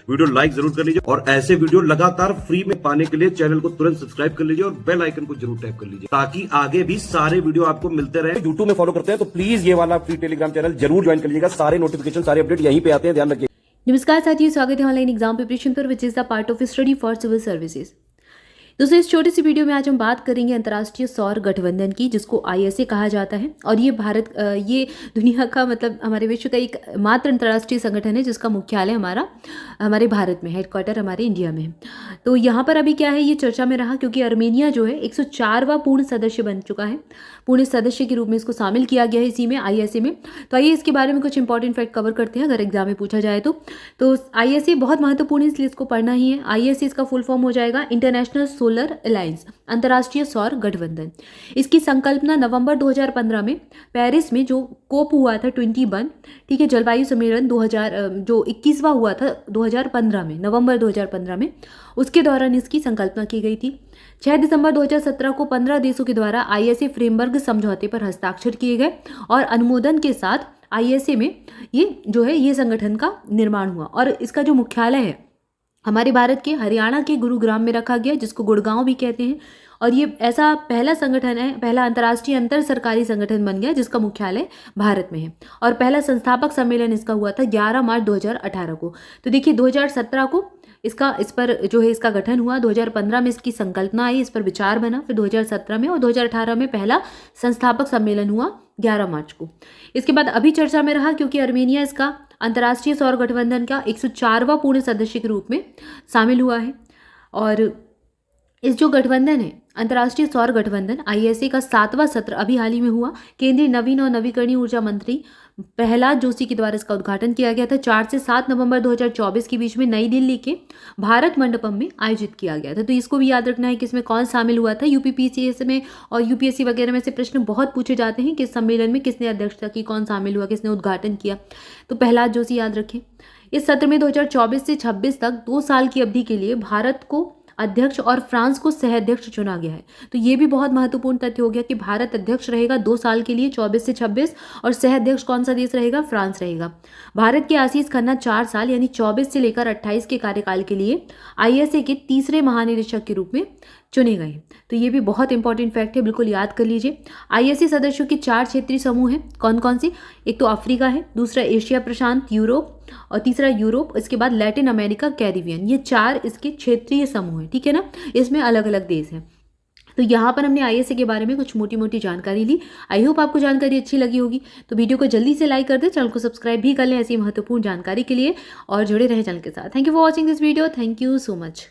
Video like जरूर कर लीजिए और ऐसे वीडियो लगातार फ्री में पाने के लिए चैनल को तुरंत सब्सक्राइब कर लीजिए और बेल आइकन को जरूर टैप कर लीजिए ताकि आगे भी सारे वीडियो आपको मिलते रहे। यूट्यूब में फॉलो करते हैं तो प्लीज ये वाला फ्री टेलीग्राम चैनल जरूर ज्वाइन कर लीजिएगा। सारे नोटिफिकेशन सारे अपडेट यहीं पे आते हैं, ध्यान रखिए। नमस्कार साथियों, स्वागत है ऑनलाइन एग्जाम प्रिपरेशन पर which is the part of study for civil services. दोस्तों, इस छोटी सी वीडियो में आज हम बात करेंगे अंतर्राष्ट्रीय सौर गठबंधन की, जिसको ISA कहा जाता है। और ये ये दुनिया का मतलब हमारे विश्व का एक मात्र अंतर्राष्ट्रीय संगठन है जिसका मुख्यालय हमारे भारत में, हेडक्वार्टर हमारे इंडिया में है। तो यहाँ पर अभी क्या है, ये चर्चा में रहा क्योंकि अर्मेनिया जो है 104वां पूर्ण सदस्य बन चुका है। पूर्ण सदस्य के रूप में इसको शामिल किया गया है इसी में, ISA में। तो आइए इसके बारे में कुछ इंपॉर्टेंट फैक्ट कवर करते हैं अगर एग्जाम में पूछा जाए तो ISA बहुत महत्वपूर्ण है, इसलिए इसको पढ़ना ही है। ISA इसका फुल फॉर्म हो जाएगा इंटरनेशनल सोलर अलायंस, अंतर्राष्ट्रीय सौर गठबंधन। इसकी संकल्पना नवंबर 2015 में पेरिस में जो कोप हुआ था 21, ठीक है, जलवायु सम्मेलन 2000 जो 21वां हुआ था 2015 में, नवंबर 2015 में, उसके दौरान इसकी संकल्पना की गई थी। 6 दिसंबर 2017 को 15 देशों के द्वारा ISA फ्रेमवर्क समझौते पर हस्ताक्षर किए गए और अनुमोदन के साथ ISA में ये संगठन का निर्माण हुआ। और इसका जो मुख्यालय है हमारे भारत के हरियाणा के गुरुग्राम में रखा गया, जिसको गुड़गांव भी कहते हैं। और ये ऐसा पहला संगठन है, पहला अंतर्राष्ट्रीय अंतर सरकारी संगठन बन गया जिसका मुख्यालय भारत में है। और पहला संस्थापक सम्मेलन इसका हुआ था 11 मार्च 2018 को। तो देखिए 2017 को इस पर इसका गठन हुआ, 2015 में इसकी संकल्पना आई, इस पर विचार बना, फिर 2017 में और 2018 में पहला संस्थापक सम्मेलन हुआ 11 मार्च को। इसके बाद अभी चर्चा में रहा क्योंकि अर्मेनिया इसका अंतर्राष्ट्रीय सौर गठबंधन का 104वां पूर्ण सदस्य के रूप में शामिल हुआ है। और इस जो गठबंधन है, अंतर्राष्ट्रीय सौर गठबंधन ISA का 7वां सत्र अभी हाल ही में हुआ। केंद्रीय नवीन और नवीकरणीय ऊर्जा मंत्री प्रहलाद जोशी के द्वारा इसका उद्घाटन किया गया था। 4 से 7 नवंबर 2024 के बीच में नई दिल्ली के भारत मंडपम में आयोजित किया गया था। तो इसको भी याद रखना है कि इसमें कौन शामिल हुआ था। UPPCS में और UPSC वगैरह में से प्रश्न बहुत पूछे जाते हैं कि इस सम्मेलन में किसने अध्यक्षता की, कौन शामिल हुआ, किसने उद्घाटन किया। तो प्रहलाद जोशी याद रखें। इस सत्र में 2024 से 26 तक 2 साल की अवधि के लिए भारत को अध्यक्ष और फ्रांस को सह अध्यक्ष चुना गया है। तो ये भी बहुत महत्वपूर्ण तथ्य हो गया कि भारत अध्यक्ष रहेगा 2 साल के लिए 24 से 26, और सह अध्यक्ष कौन सा देश रहेगा, फ्रांस रहेगा। भारत के आशीष खन्ना 4 साल यानी 24 से लेकर 28 के कार्यकाल के लिए ISA के तीसरे महानिरीक्षक के रूप में चुने गए। तो ये भी बहुत इंपॉर्टेंट फैक्ट है, बिल्कुल याद कर लीजिए। ISA सदस्यों के 4 क्षेत्रीय समूह हैं। कौन कौन से? एक तो अफ्रीका है, दूसरा एशिया प्रशांत यूरोप, और तीसरा यूरोप, इसके बाद लैटिन अमेरिका, कैरिबियन। ये 4 इसके क्षेत्रीय समूह हैं, ठीक है ना। इसमें अलग अलग देश हैं। तो यहाँ पर हमने ISA के बारे में कुछ मोटी मोटी जानकारी ली। आई होप आपको जानकारी अच्छी लगी होगी। तो वीडियो को जल्दी से लाइक कर दें, चैनल को सब्सक्राइब भी कर लें ऐसी महत्वपूर्ण जानकारी के लिए, और जुड़े रहें चैनल के साथ। Thank you for watching this video. Thank you so much.